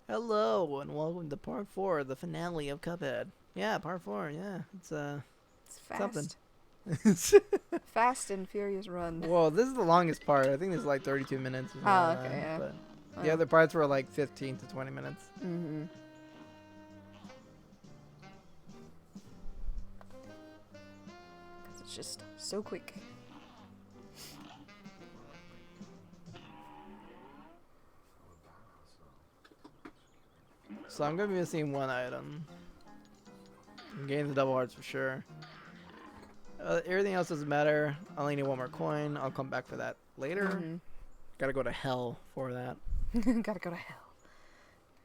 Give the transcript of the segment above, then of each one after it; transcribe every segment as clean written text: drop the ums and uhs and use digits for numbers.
Hello and welcome to part 4, the finale of Cuphead. Yeah, part 4, yeah. It's It's something. fast. Fast and furious run. Well, this is the longest part. I think this is like 32 minutes or something Oh, like okay, that. yeah. But the Well, other parts were like 15 to 20 minutes. mm-hmm. It's just so quick. So I'm going to be missing one item. I'm getting the double hearts for sure. Everything else doesn't matter. I only need one more coin. I'll come back for that later. Gotta go to hell for that. Gotta go to hell.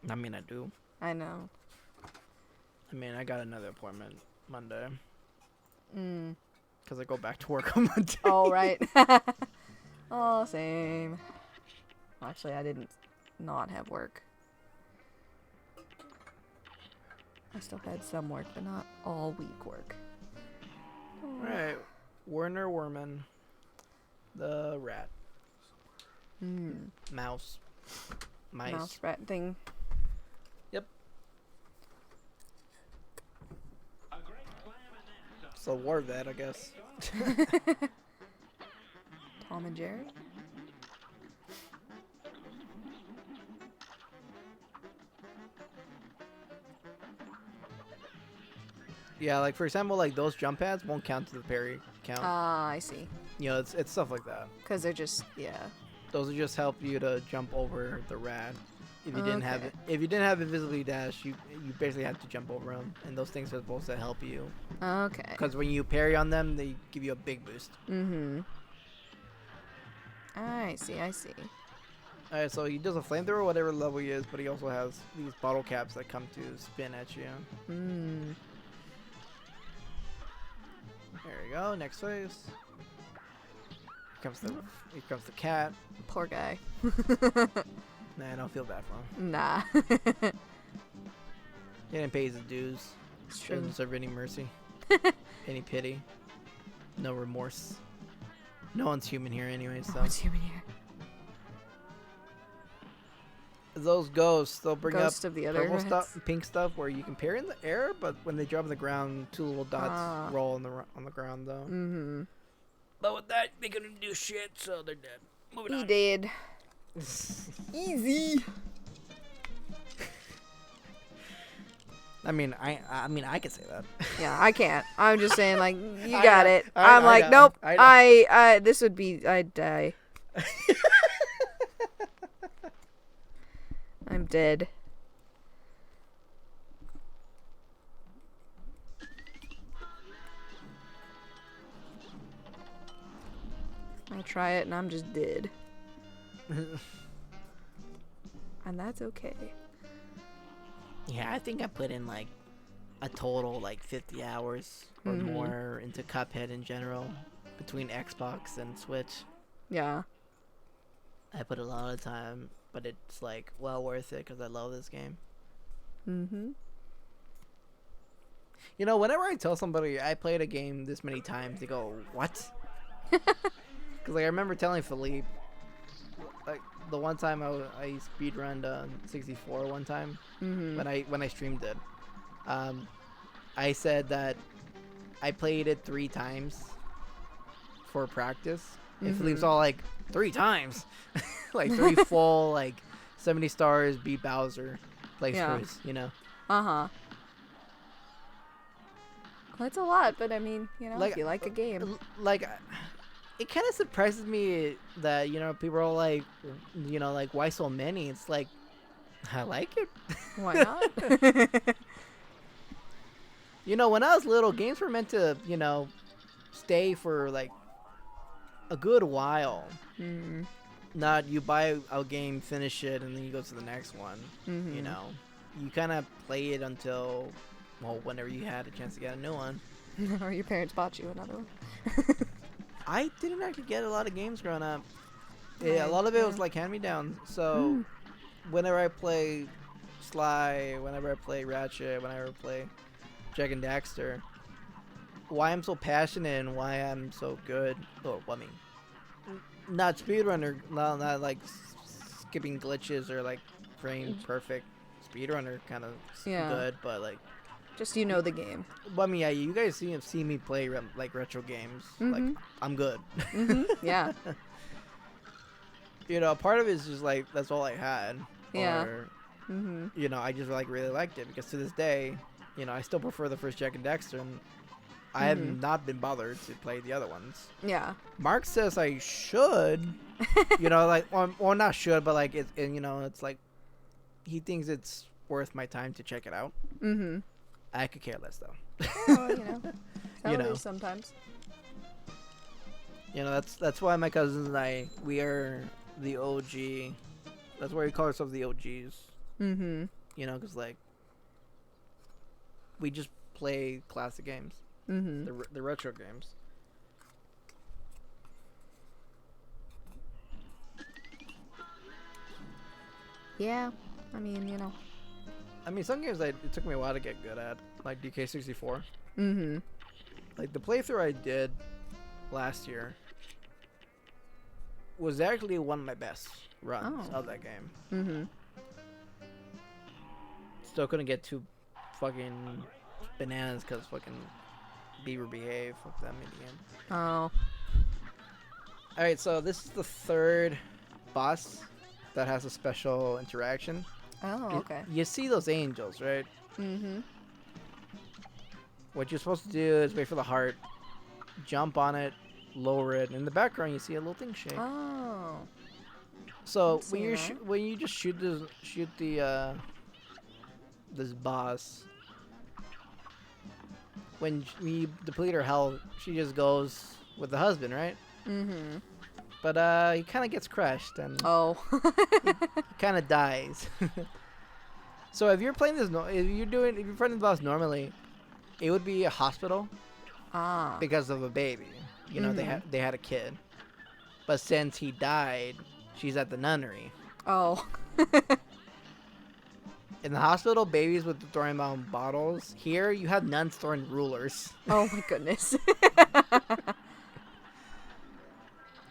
I mean, I do. I know. I mean, I got another appointment Monday. Mm. Because I go back to work on Monday. Oh, right. Oh, same. Well, actually, I didn't not have work. I still had some work, but not all week work. Oh. Alright, Werner Werman. The rat. Mouse. Mice. Mouse rat thing. Yep. So war vet, I guess. Tom and Jerry. Yeah, like for example, like those jump pads won't count to the parry count. Ah, I see. You know, it's stuff like that. Because they're just, yeah. Those will just help you to jump over the rat. If you didn't have Okay. it, if you didn't have invisibility dash, you basically have to jump over them, and those things are supposed to help you. Okay. Because when you parry on them, they give you a big boost. Mm-hmm. I see, I see. Alright, so he does a flamethrower, whatever level he is, but he also has these bottle caps that come to spin at you. Mm. There we go. Next phase. Here comes the cat. Poor guy. Nah, I don't feel bad for him. Nah. He didn't pay his dues. It's He true. doesn't deserve any mercy, any pity, no remorse. No one's human here anyway. So Oh, it's human here. those ghosts, they'll bring Ghost up of the other purple rats. stuff, pink stuff, where you can parry in the air, but when they drop on the ground, two little dots Ah. roll on the ground though. Mm-hmm. But with that, they couldn't do shit, so they're dead. Moving He on. did. Easy. I mean, I can say that. Yeah, I can't. I'm just saying, like, you I got know. it. I I'm know, like, I know. nope. I know. This would be, I'd die. I'm dead. I try it and I'm just dead. And that's okay. Yeah, I think I put in like a total like 50 hours or Mhm. more into Cuphead in general between Xbox and Switch. Yeah. I put a lot of time, but it's like well worth it because I love this game. Mm-hmm. You know, whenever I tell somebody I played a game this many times, they go, "What?" Because like I remember telling Philippe, like the one time I speedrunned 64 one time Mm-hmm. when I streamed it. I said that I played it 3 times for practice. And Philippe's all like, 3 times? Like 3 full, like 70 stars, beat Bowser playthroughs, you know? Uh-huh. Well, that's a lot, but I mean, you know, Like, if you like a game. Like, it kind of surprises me that, you know, people are like, you know, like, why so many? It's like, I like it. Why not? You know, when I was little, games were meant to, you know, stay for like a good while. Mm-hmm. Not you buy a game, finish it, and then you go to the next one. Mm-hmm. You know, you kind of play it until, well, whenever you had a chance to get a new one. Or your parents bought you another one. I didn't actually get a lot of games growing up. Yeah, a lot of it was like hand-me-downs. So whenever I play Sly, whenever I play Ratchet, whenever I play Jak and Daxter, why I'm so passionate and why I'm so good, or I mean, not speedrunner, not like skipping glitches or like frame perfect. speedrunner kind of Yeah. good, but like, Just you know the game. but I mean, yeah, you guys see me play like retro games. Like, I'm good. Yeah. You know, part of it is just like that's all I had. Yeah. Or, you know, I just like really liked it because to this day, you know, I still prefer the first Jack and Dexter, and I have not been bothered to play the other ones. Yeah. Mark says I should. You know, like, or not should, but like it's, and you know, it's like he thinks it's worth my time to check it out. I could care less though. Well, you know. So You know. sometimes. You know, that's why my cousins and I, we are the OG. That's why we call ourselves the OGs. You know, because like we just play classic games, the retro games. Yeah. I mean, you know. I mean, some games it took me a while to get good at, like DK64. Like the playthrough I did last year was actually one of my best runs of that game. Still couldn't get too fucking bananas because fucking Beaver Behave. Fuck them in the end. Oh. Alright, so this is the third boss that has a special interaction. Oh, okay. You see those angels, right? What you're supposed to do is wait for the heart, jump on it, lower it. In the background, you see a little thing shake. Oh. So I've seen when you just shoot the this boss, when you deplete her health, she just goes with the husband, right? But he kind of gets crushed and he kind of dies. So if you're playing this, if you're playing the boss normally, it would be a hospital because of a baby. You know, they had a kid, but since he died, she's at the nunnery. Oh. In the hospital, babies would throwing around bottles. Here, you have nuns throwing rulers. Oh my goodness.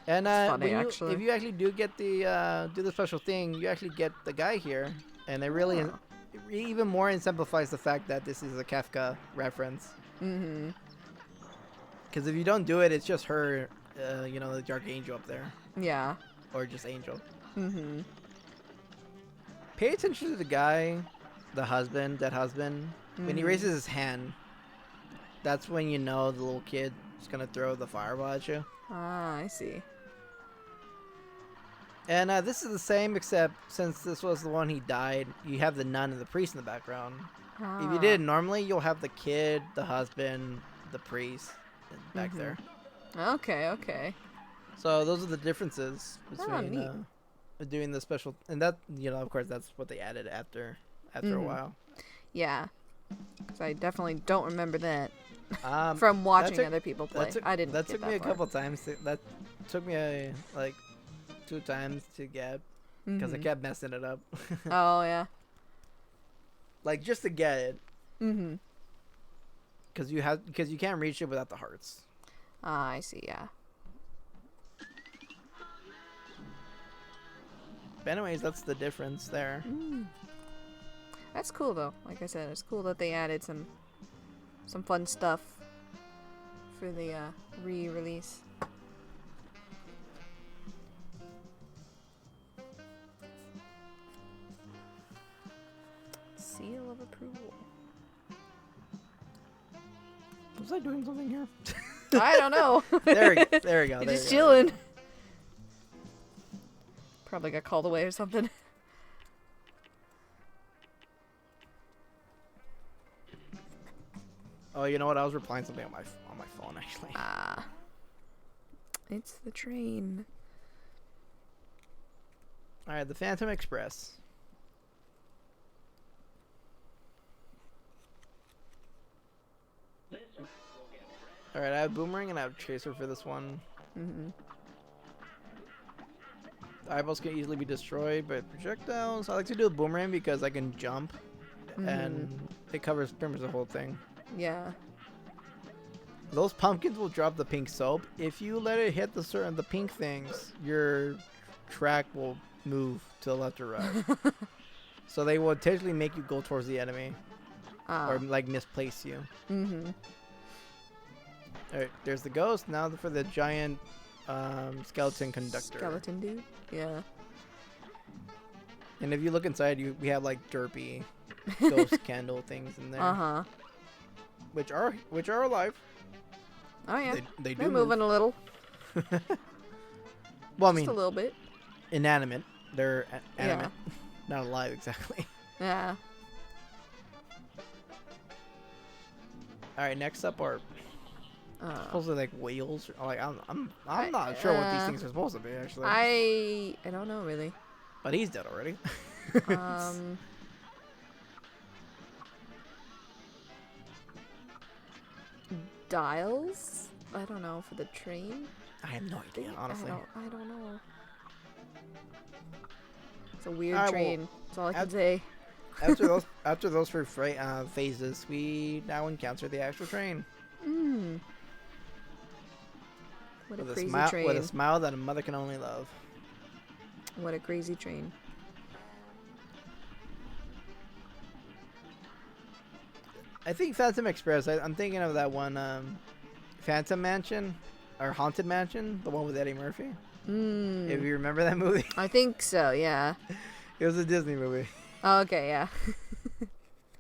And funny, if you actually do get the do the special thing, you actually get the guy here, and it really it even more exemplifies the fact that this is a Kafka reference. Because if you don't do it, it's just her, you know, the dark angel up there. Yeah. Or just angel. Pay attention to the guy, the husband, that husband. When he raises his hand, that's when you know the little kid is gonna throw the fireball at you. Ah, I see. And this is the same, except since this was the one he died, you have the nun and the priest in the background. If you did it normally, you'll have the kid, the husband, the priest back there. Okay, okay. So those are the differences between neat. Doing the special, and that, you know, of course, that's what they added after a while. Yeah. Because I definitely don't remember that from watching other people play. I didn't. That get took that me far. a couple times. That took me like 2 times to get because I kept messing it up. Oh yeah. Like just to get it. Because you can't reach it without the hearts. Ah, I see. Yeah. But anyways, that's the difference there. That's cool though. Like I said, it's cool that they added some fun stuff for the re-release. Seal of approval. Was I doing something here? I don't know. There we go. You're just chilling. Probably got called away or something. Oh, you know what? I was replying something on my phone actually. Ah. It's the train. All right, the Phantom Express. All right, I have Boomerang and I have Tracer for this one. The eyeballs can easily be destroyed by projectiles. I like to do a Boomerang because I can jump, and it covers pretty much the whole thing. Yeah. Those pumpkins will drop the pink soap. If you let it hit the pink things, your track will move to the left or right. So they will intentionally make you go towards the enemy Ah. or like misplace you. Mm-hmm. All right, there's the ghost. Now for the giant skeleton conductor. Skeleton dude. Yeah. And if you look inside, we have like derpy ghost candle things in there, Uh-huh. which are alive. Oh yeah. They do They're moving a little. Well, I Just mean, a little bit. inanimate. They're animate, Yeah. not alive exactly. Yeah. All right, next up are supposedly like whales. Or, like I'm not sure what these things are supposed to be actually. I don't know really. But he's dead already. Dials? I don't know, for the train? I have no idea, honestly. I don't know. It's a weird Alright, train. well, That's all I can say. after those three phases, we now encounter the actual train. Mm. What a With crazy a train. with a smile that a mother can only love. What a crazy train. I think Phantom Express. I'm thinking of that one, Phantom Mansion, or Haunted Mansion, the one with Eddie Murphy. Mm. If you remember that movie, I think so, yeah. it was a Disney movie. Oh, okay, yeah.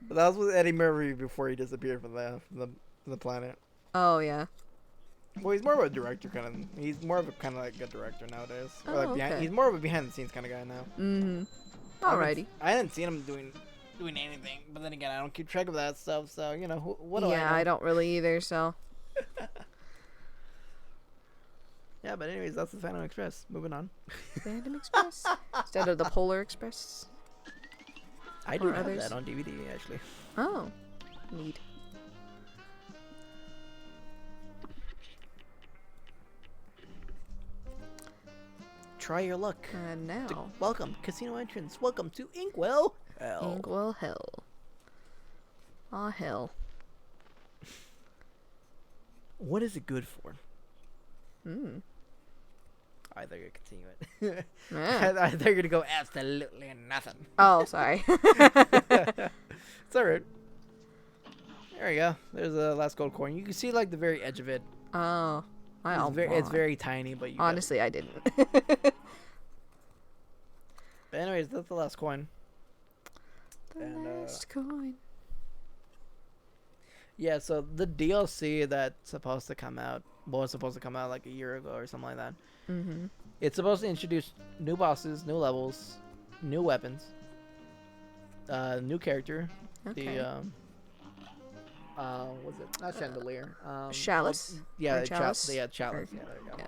But that was with Eddie Murphy before he disappeared from the planet. Oh, yeah. Well, he's more of a director kind of. He's more of a kind of like a director nowadays. Or Oh, like okay. He's more of a behind the scenes kind of guy now. Mm-hmm. Alrighty. I hadn't seen him doing anything, but then again, I don't keep track of that stuff. So you know, what do I know? Yeah, I don't really either, so. Yeah, but anyways, that's the Phantom Express. Moving on. Phantom Express? Instead of the Polar Express? I do Or have others? that on DVD actually. Oh. Neat. Try your luck. And now. Welcome, casino entrance. Welcome to Inkwell. Hell. Inkwell Hell. Ah, hell. What is it good for? Hmm. I thought you were continue it. Yeah. I thought you were gonna go absolutely nothing. Oh, sorry. It's alright. There we go. There's the last gold coin. You can see like the very edge of it. Oh. It's very tiny, but you Honestly, I didn't. But anyways, that's the last coin. The And, last coin. Yeah, so the DLC that's supposed to come out was supposed to come out like a year ago or something like that. Mm-hmm. It's supposed to introduce new bosses, new levels, new weapons, new character. Okay. The what's it? Not chandelier. Chalice? Well, yeah, Or chalice? chalice. Or- Yeah, there you go. yeah.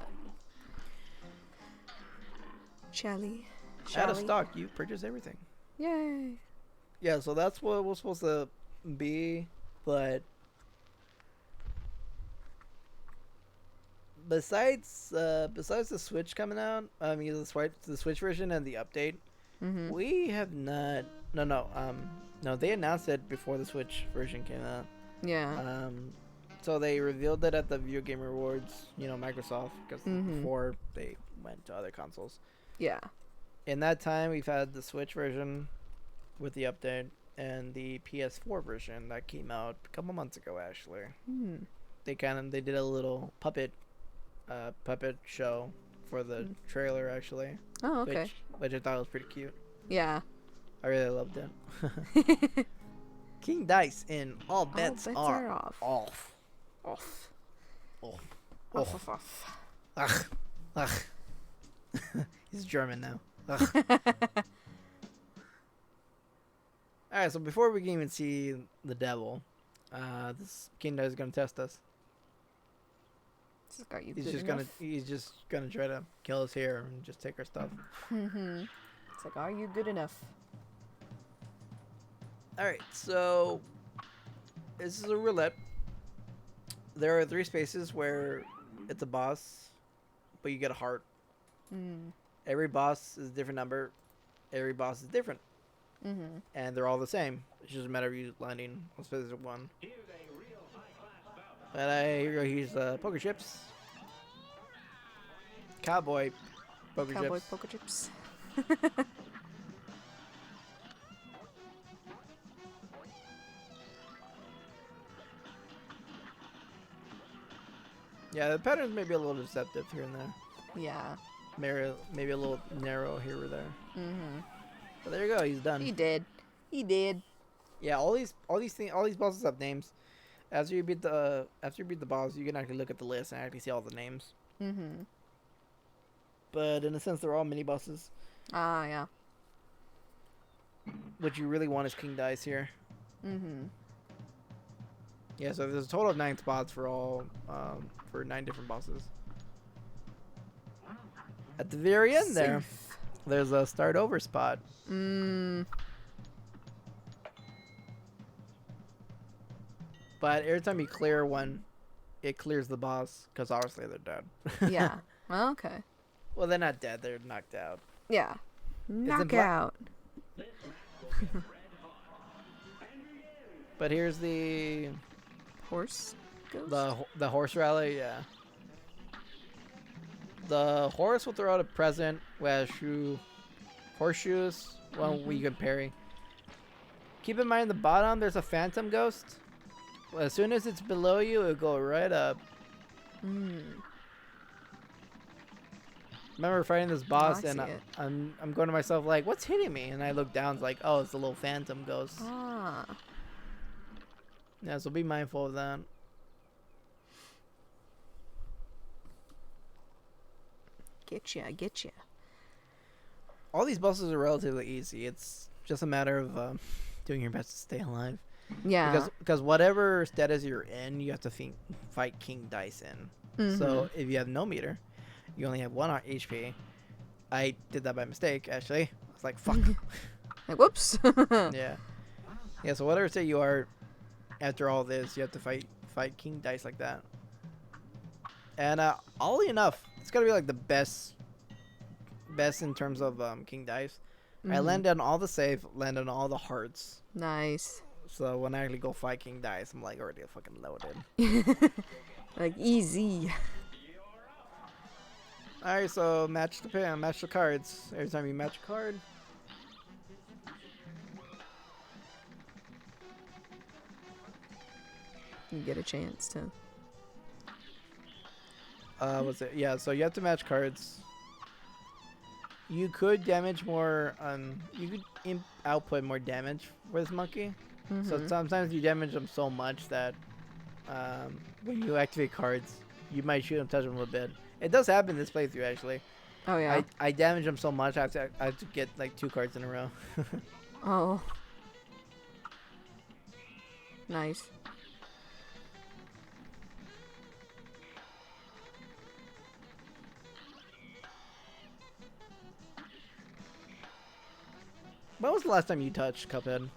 Chally. Out of stock, you purchase everything. Yay. Yeah, so that's what it was supposed to be, but besides the Switch coming out, I mean the Switch version and the update, Mm-hmm. we have not. No, they announced it before the Switch version came out. Yeah. So they revealed it at the Video Game Awards, Microsoft, because before they went to other consoles. Yeah. In that time, we've had the Switch version with the update and the PS4 version that came out a couple months ago. Actually, they did a little puppet show for the trailer actually. Oh, okay. Which I thought was pretty cute. Yeah. I really loved it. King Dice in All Bets, are off. Off. Off. Off. Off. Off. Ugh. Ugh. He's German now. Alright, so before we can even see the devil, this King Dice is gonna test us. This got you He's good just enough. gonna try to kill us here and just take our stuff. Mm-hmm. It's like, are you good enough? Alright, so this is a roulette. There are 3 spaces where it's a boss, but you get a heart. Mm. Every boss is a different number. Every boss is different. Mm-hmm. And they're all the same. It's just a matter of you landing on specific one. But here we go. Here's poker chips. Cowboy poker Cowboy chips. poker chips. Yeah, the patterns may be a little deceptive here and there. Yeah. Maybe a little narrow here or there. Mm-hmm. But there you go. He's done. He did. He did. Yeah, all these bosses have names. After you beat the boss, you can actually look at the list and actually see all the names. Mm-hmm. But in a sense, they're all mini bosses. Ah, yeah. What you really want is King Dice here. Mm-hmm. Yeah, so there's a total of 9 spots for all for 9 different bosses. At the very end there's a start over spot. But every time you clear one, it clears the boss because obviously they're dead. Yeah. Okay. Well, they're not dead; they're knocked out. Yeah. Knockout. But here's the Horse ghost? the horse rally. Yeah. The horse will throw out a present with horseshoes. Well, we can parry. Keep in mind the bottom there's a phantom ghost. Well, as soon as it's below you, it'll go right up. Remember fighting this boss, and I'm going to myself like, what's hitting me? And I look down, it's like, oh, it's a little phantom ghost. Ah. Yeah, so be mindful of that. Getcha. All these bosses are relatively easy. It's just a matter of doing your best to stay alive. Yeah. Because whatever status you're in, you have to fight King Dice in. Mm-hmm. So if you have no meter, you only have 1 HP. I did that by mistake, actually. I was like, fuck. Like, whoops. Yeah. Yeah, so whatever state you are, after all this, you have to fight King Dice like that. And oddly enough, it's gotta be like the best in terms of King Dice. Mm-hmm. I landed on all the safe, landed on all the hearts. Nice. So when I actually go fight King Dice, I'm like already fucking loaded. Like easy. Alright, so match the cards. Every time you match a card. You get a chance to. What's it? Yeah, so you have to match cards. You could damage more. You could output more damage for this monkey. Mm-hmm. So sometimes you damage them so much that when you activate cards, you might shoot them, touch them a little bit. It does happen in this playthrough actually. Oh yeah. I damage them so much I have to get like 2 cards in a row. Oh. Nice. When was the last time you touched Cuphead?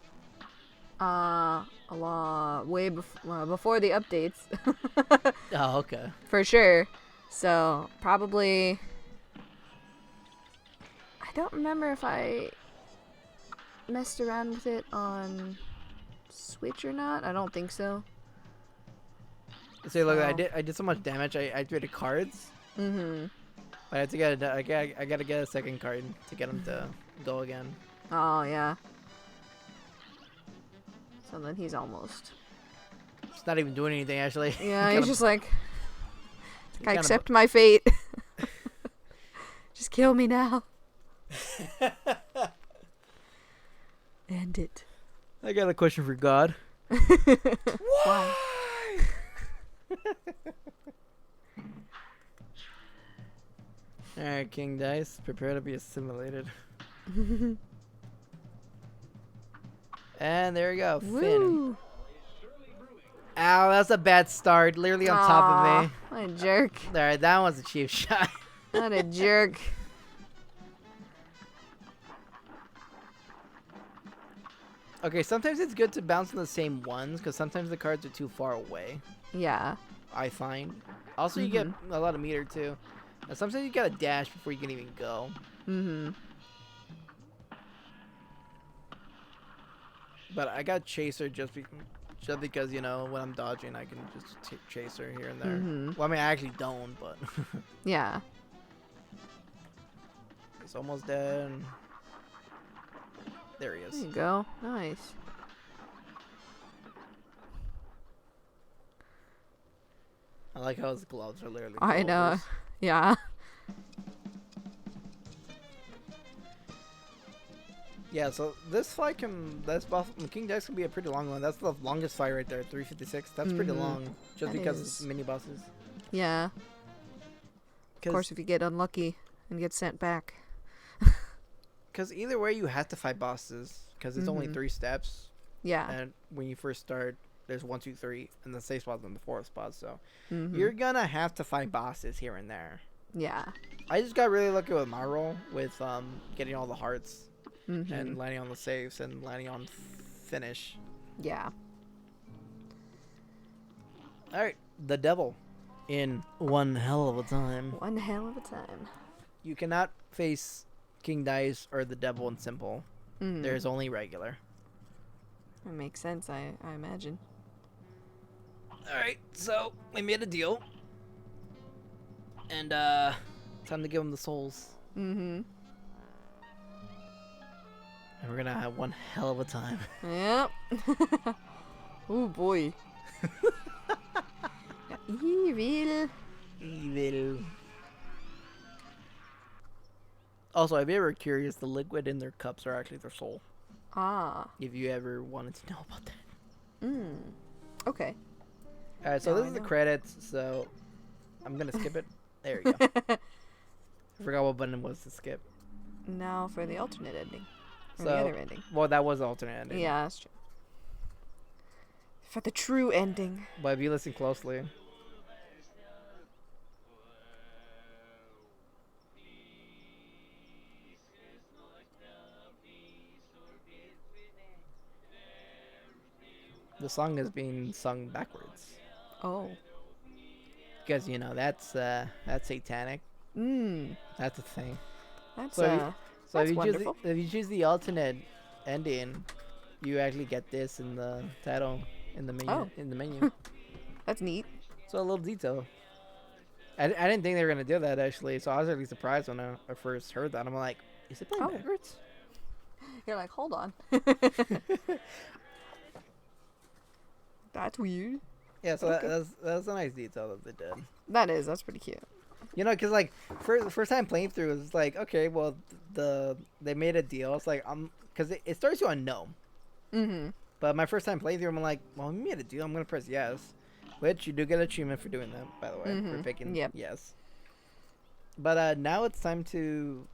A lot way before the updates. Oh, okay. For sure. So probably. I don't remember if I messed around with it on Switch or not. I don't think so. See, look, I did so much damage. I activated cards. Mm-hmm. But I have to get I gotta get a second card to get him to go again. Oh yeah. So then he's almost. It's not even doing anything actually. Yeah, he's just like. I accept my fate. Just kill me now. End it. I got a question for God. Why? Alright, King Dice, prepare to be assimilated. And there we go, Finn. Woo. Ow, that's a bad start. Literally on top of me. What a jerk. Alright, that was a cheap shot. What a jerk. Okay, sometimes it's good to bounce on the same ones, because sometimes the cards are too far away. Yeah. I find. Also, you get a lot of meter, too. And sometimes you gotta dash before you can even go. Mm-hmm. But I got Chaser just because, you know, when I'm dodging, I can just chase her here and there. Mm-hmm. Well, I mean, I actually don't, but... Yeah. It's almost dead. There he is. There you go. Nice. I like how his gloves are literally. I know. Clovers. Yeah. Yeah, so this fight King Dice can be a pretty long one. That's the longest fight right there, 356. That's pretty long, just That because is. it's mini bosses. Yeah. Of course, if you get unlucky and get sent back. Because either way, you have to fight bosses, because it's only 3 steps. Yeah. And when you first start, there's 1, 2, 3, and the safe spot's in the 4th spot. So you're gonna have to fight bosses here and there. Yeah. I just got really lucky with my roll with getting all the hearts and landing on the saves and landing on finish. Yeah. All right, the devil in one hell of a time. One hell of a time. You cannot face King Dice or the devil in simple. There's only regular. That makes sense, I imagine. Alright, so we made a deal. And time to give him the souls. And we're gonna have one hell of a time. Yep. Oh boy. Evil. Evil. Also, if you're ever curious, the liquid in their cups are actually their soul. Ah. If you ever wanted to know about that. Okay. Alright, so Now this I is the know. credits, so I'm gonna skip it. There you go. I forgot what button it was to skip. Now for the alternate ending. Or So, the other ending. well, that was the alternate ending. Yeah, that's true. For the true ending. But if you listen closely, the song is being sung backwards. Oh. Because, you know, that's satanic. That's a thing. That's So that's if you choose the alternate ending, you actually get this in the title in the menu. Oh. In the menu. that's neat. So a little detail. I didn't think they were gonna do that actually, so I was really surprised when I first heard that. I'm like, is it playing Oh. backwards? You're like, hold on. That's weird. Yeah, so Okay. that's a nice detail that they did. That's pretty cute. You know, because like the first time playing through, it's like, okay, well, they made a deal. It's like because it starts you on no. But my first time playing through, I'm like, well, we made a deal. I'm gonna press yes, which you do get an achievement for doing that, by the way, for picking yes. But now it's time to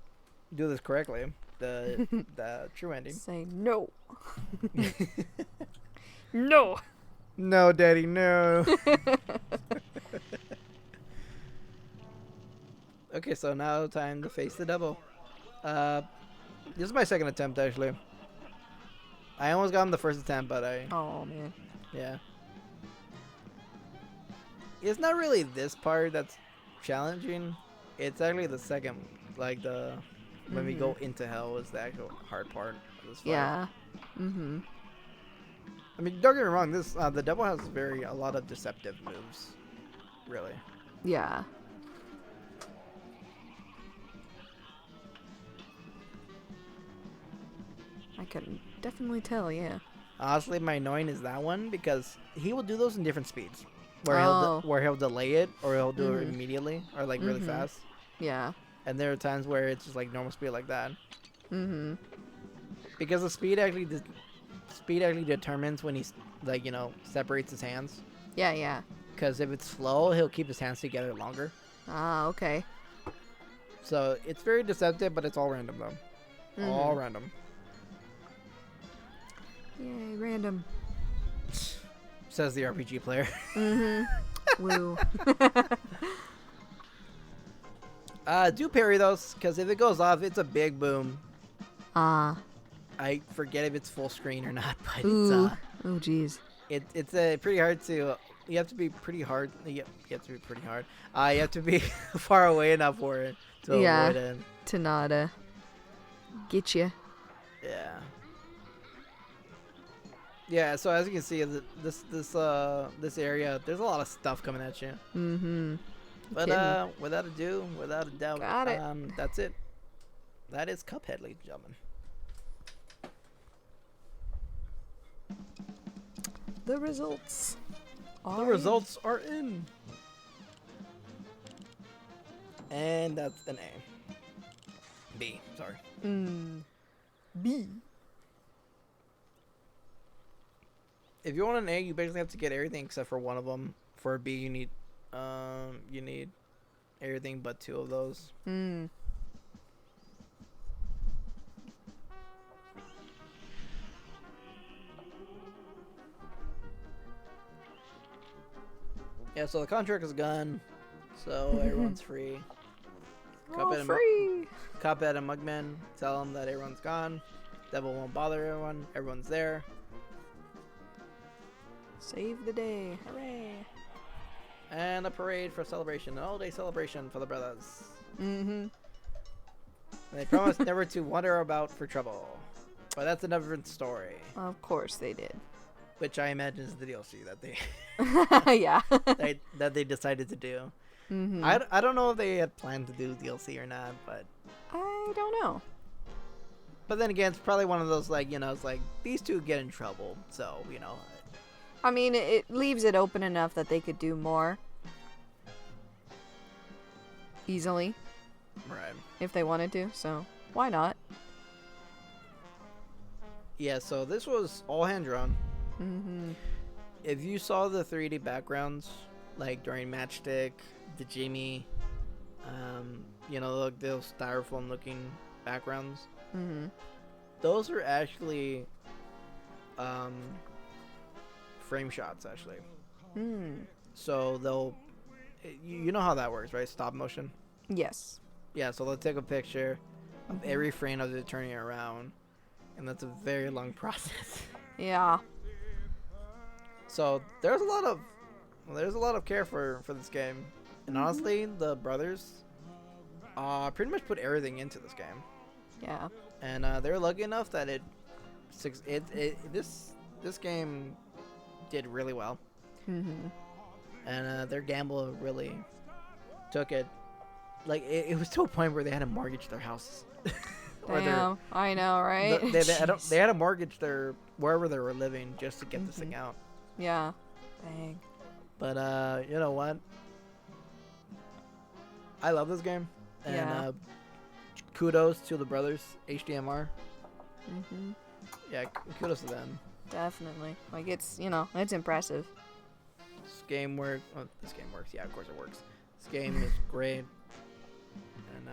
do this correctly. The true ending. Say no. No. No, Daddy, no. Okay, so now time to face the devil. This is my second attempt, actually. I almost got him the first attempt, but Oh man. yeah. It's not really this part that's challenging. It's actually the second, like when we go into hell is the actual hard part of this fight. Yeah. I mean, don't get me wrong. This the devil has a lot of deceptive moves, really. Yeah. I can definitely tell, yeah. Honestly, my annoying is that one because he will do those in different speeds, where Oh. he'll delay it or he'll do it immediately or like really fast. Yeah. And there are times where it's just like normal speed like that. Because the speed actually determines when he's like, you know, separates his hands. Yeah, yeah. Because if it's slow, he'll keep his hands together longer. Ah, okay. So it's very deceptive, but it's all random though. All random. Yay, random. Says the RPG player. Woo. Do parry those, because if it goes off, it's a big boom. Ah. I forget if it's full screen or not, but Ooh. it's Oh, jeez. it's pretty hard to. You have to be pretty hard. You have to be pretty hard. You have to be far away enough for it to avoid it. To not get you. Yeah. Yeah. So as you can see, this area, there's a lot of stuff coming at you. But without a doubt, Got it. That's it. That is Cuphead, ladies and gentlemen. The results. The results are in. And that's an A. B, sorry. B. If you want an A, you basically have to get everything except for one of them. For a B, you need everything but 2 of those. Yeah, so the contract is gone, so everyone's free. Cuphead and Mugman tell them that everyone's gone. Devil won't bother everyone. Everyone's there. Save the day. Hooray. And a parade for celebration. An all-day celebration for the brothers. And they promised never to wander about for trouble. But that's a different story. Of course they did. Which I imagine is the DLC that they yeah. that they decided to do. I don't know if they had planned to do DLC or not, but I don't know. But then again, it's probably one of those, like, you know, it's like these two get in trouble, so, you know. I mean, it leaves it open enough that they could do more easily. Right. If they wanted to, so why not? Yeah, so this was all hand-drawn. If you saw the 3D backgrounds, like during Matchstick, the Jimmy, you know, those styrofoam-looking backgrounds, those are actually frame shots, actually. So they'll, you know how that works, right? Stop motion. Yes. Yeah, so they'll take a picture of every frame as they're turning it around, and that's a very long process. Yeah. So there's a lot of care for this game, and honestly, the brothers pretty much put everything into this game. Yeah. And they're lucky enough that this game did really well. And their gamble really took it. Like, it was to a point where they had to mortgage their houses. Damn, I know, right? They had to mortgage their wherever they were living just to get this thing out. Yeah. Dang. But you know what? I love this game, and kudos to the brothers, HDMR. Yeah, kudos to them. Definitely. Like, it's, you know, it's impressive. This game works. Yeah, of course it works. This game is great. And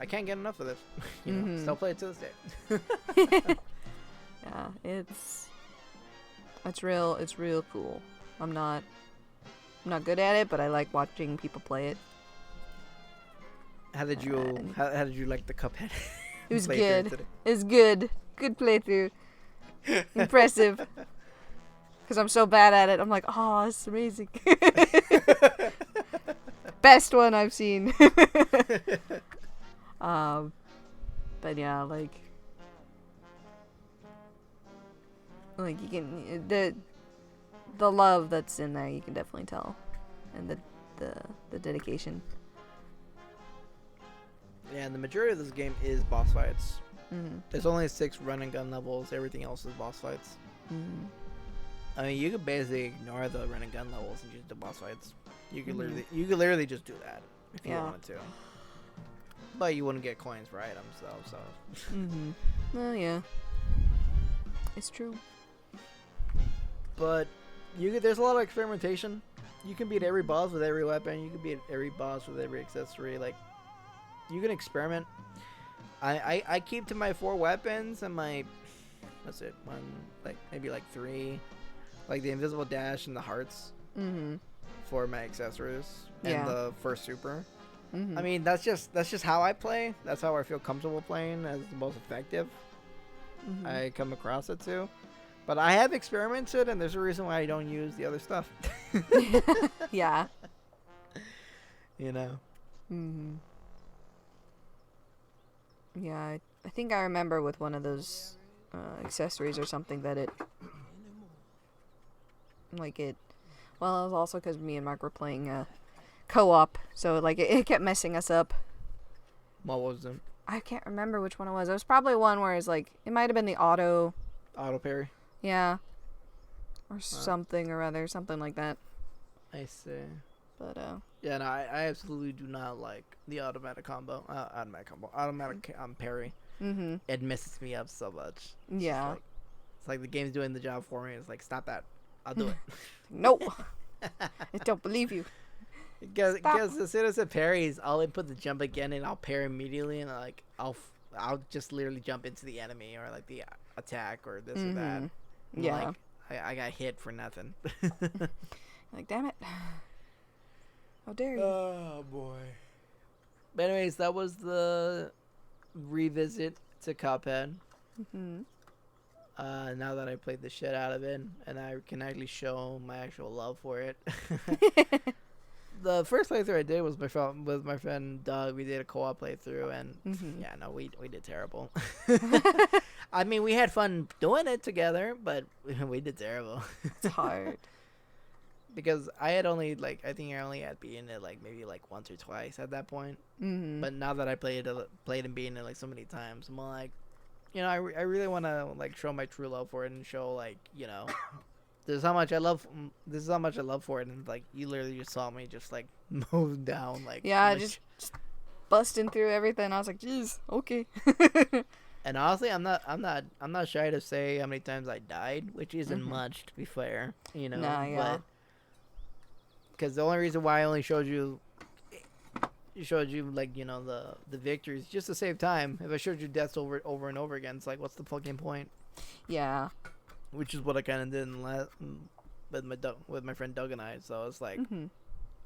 I can't get enough of this. You know, still play it to this day. Yeah, it's real cool. I'm not good at it, but I like watching people play it. How did you like the Cuphead? It was good. It's good. Good playthrough. Impressive. Because I'm so bad at it. I'm like, oh, it's amazing. Best one I've seen. But yeah, like you can the love that's in there, you can definitely tell, and the dedication. Yeah, and the majority of this game is boss fights. There's only 6 run and gun levels. Everything else is boss fights. I mean, you could basically ignore the run and gun levels and just do boss fights. You could literally just do that if you wanted to. But you wouldn't get coins for items, though. So. Well, yeah, it's true. But there's a lot of experimentation. You can beat every boss with every weapon. You can beat every boss with every accessory. Like, you can experiment. I keep to my 4 weapons and my, what's it, maybe 3, like the invisible dash and the hearts for my accessories and the first super. I mean, that's just how I play. That's how I feel comfortable playing as the most effective. I come across it too. But I have experimented, and there's a reason why I don't use the other stuff. Yeah. You know. Yeah, I think I remember with one of those accessories or something that it, well, it was also because me and Mark were playing co-op, so like it kept messing us up. What was it? I can't remember which one it was. It was probably one where it's like, it might have been the auto parry. Yeah. Or something or other, something like that. I see. But Yeah, no, I absolutely do not like the automatic parry. Mhm. It messes me up so much. Yeah. It's like the game's doing the job for me. It's like, stop that. I'll do it. Nope. I don't believe you. Stop. Because as soon as it parries, I'll input the jump again and I'll parry immediately, and like I'll just literally jump into the enemy or like the attack or this or that. Mhm. And Yeah. like I got hit for nothing. Like, damn it. How dare you? Oh boy. But anyways, that was the revisit to Cuphead. Mhm. Now that I played the shit out of it, and I can actually show my actual love for it. The first playthrough I did was with my friend Doug. We did a co-op playthrough, and yeah, no, we did terrible. I mean, we had fun doing it together, but we did terrible. It's hard. Because I had only I think I only had beaten it like maybe like once or twice at that point. Mhm. But now that I played and beaten it like so many times, I'm like, you know, I really want to like show my true love for it and show like, you know, this is how much I love for it, and like you literally just saw me just like move down like Yeah, just busting through everything. I was like, "Jeez, okay." And honestly, I'm not shy to say how many times I died, which isn't much to be fair, you know. Nah, yeah. But because the only reason why I only showed you like, you know, the victories just to save time. If I showed you deaths over and over again, it's like, what's the fucking point? Yeah. Which is what I kind of did with my friend Doug and I. So it's like, you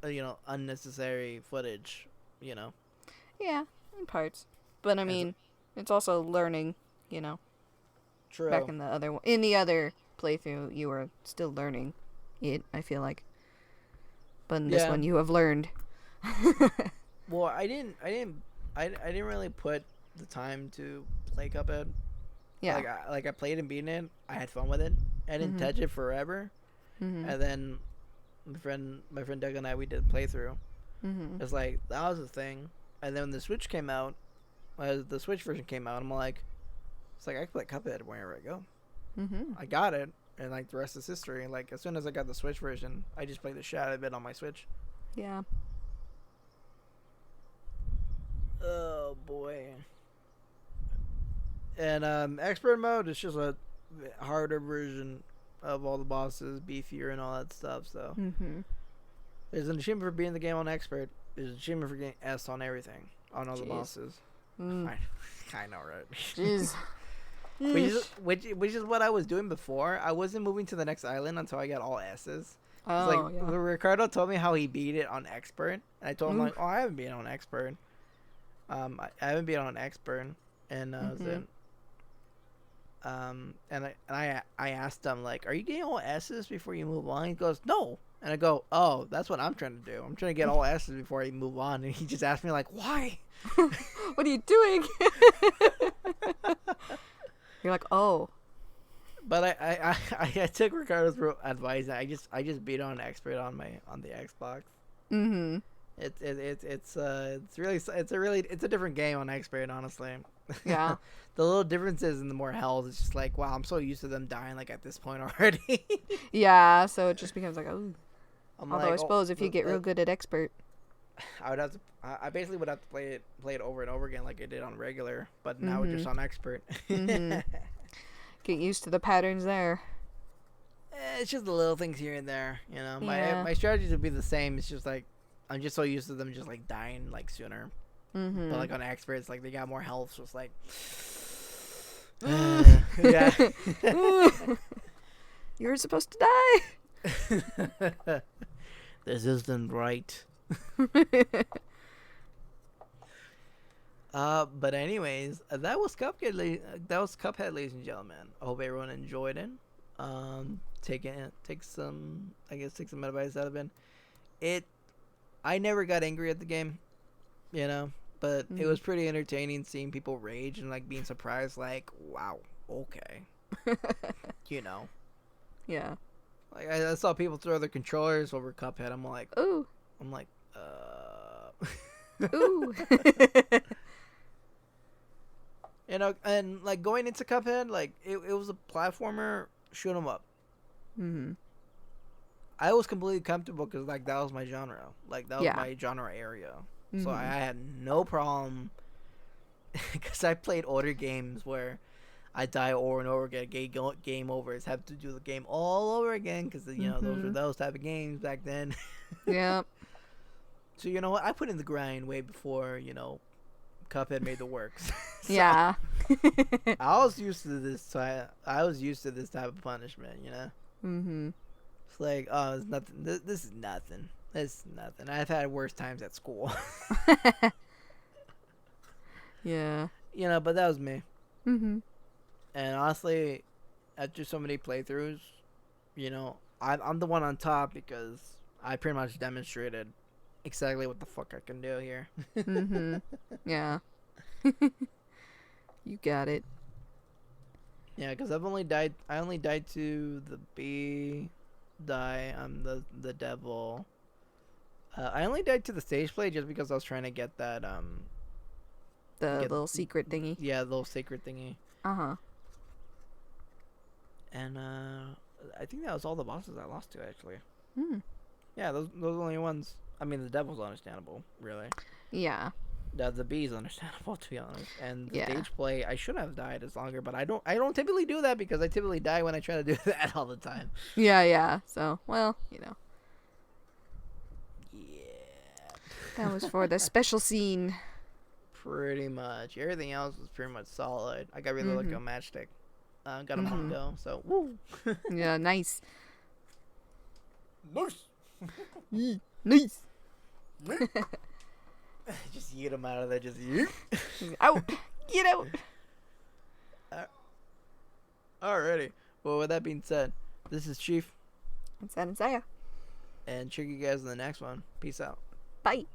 know, unnecessary footage, you know. Yeah, in parts. But I mean, it's also learning, you know. True. Back in the other playthrough, you were still learning it, I feel like. But in this one, you have learned. Well, I didn't really put the time to play Cuphead. Yeah. Like I played and beaten it. I had fun with it. I didn't touch it forever. And then my friend Doug and I, we did a playthrough. It's like that was the thing. And then when the Switch came out, the Switch version came out, I'm like, it's like I can play Cuphead wherever I go. I got it, and like the rest is history. Like as soon as I got the Switch version, I just played the shit out of it on my Switch. Yeah. Oh boy. And expert mode is just a harder version of all the bosses, beefier and all that stuff. So there's an achievement for beating the game on expert. There's an achievement for getting S on everything, on all the bosses. I know, right? Jeez. which is what I was doing before. I wasn't moving to the next island until I got all S's. Oh, like yeah. Ricardo told me how he beat it on expert, and I told him like, oh, I haven't beaten on expert. I haven't been on expert, and and I asked him like, are you getting all S's before you move on? He goes, no. And I go, oh, that's what I'm trying to do. I'm trying to get all S's before I move on. And he just asked me like, why? What are you doing? You're like, oh. But I took Ricardo's advice. I just beat on expert on the Xbox. It's a different game on expert, honestly. Yeah. The little differences in the more health, it's just like, wow, I'm so used to them dying like at this point already. Yeah, so it just becomes like, oh. Although like, I suppose if you get real good at expert, I basically would have to play it over and over again like I did on regular, but now it's just on expert. Get used to the patterns there. It's just the little things here and there, you know. Yeah. My strategies would be the same. It's just like I'm just so used to them just like dying like sooner. But like on expert, it's like they got more health, so it's like yeah. You were supposed to die. This isn't right. But anyways, that was Cuphead, ladies and gentlemen. I hope everyone enjoyed it. Take some advice out of it. I never got angry at the game, you know, but it was pretty entertaining seeing people rage and like being surprised, like, wow, okay, you know. Yeah. Like I saw people throw their controllers over Cuphead. I'm like, ooh. Ooh. You know, and like going into Cuphead, like it was a platformer shoot 'em up. I was completely comfortable because like that was my genre, like that was Yeah. my genre area. So I Mhm. had no problem because I played older games where I die over and over again. Game overs, have to do the game all over again because those were Mhm. those type of games back then. Yep. So you know what? I put in the grind way before Cuphead made the works. So Yeah. I was used to this. I was used to this type of punishment. Mhm. It's like, oh, it's nothing. This is nothing. This is nothing. I've had worse times at school. Yeah. But that was me. Mhm. And honestly, after so many playthroughs, I'm the one on top because I pretty much demonstrated exactly what the fuck I can do here. Mhm. Yeah. You got it. Yeah, because I've only died. I only died to the bee. I'm the devil. I only died to the stage play just because I was trying to get that The get little secret thingy. yeah, little sacred thingy. Uh-huh. And I think that was all the bosses I lost to actually. Hmm. Yeah, those are the only ones. I mean, the devil's understandable, really. Yeah. The bee's understandable to be honest. And the Yeah. stage play, I should have died as longer, but I don't typically do that because I typically die when I try to do that all the time. Yeah, yeah. So, well, Yeah. that was for the special scene. Pretty much. Everything else was pretty much solid. I got really lucky Mhm. on Matchstick. Got a Mhm. Mondo, so woo. Yeah, nice. Nice. Yee. Nice. Just yeet him out of there. Just yeet. Out. Get out. Alrighty. Well, with that being said, this is Chief, It's Saturnsaya. and check you guys in the next one. Peace out. Bye.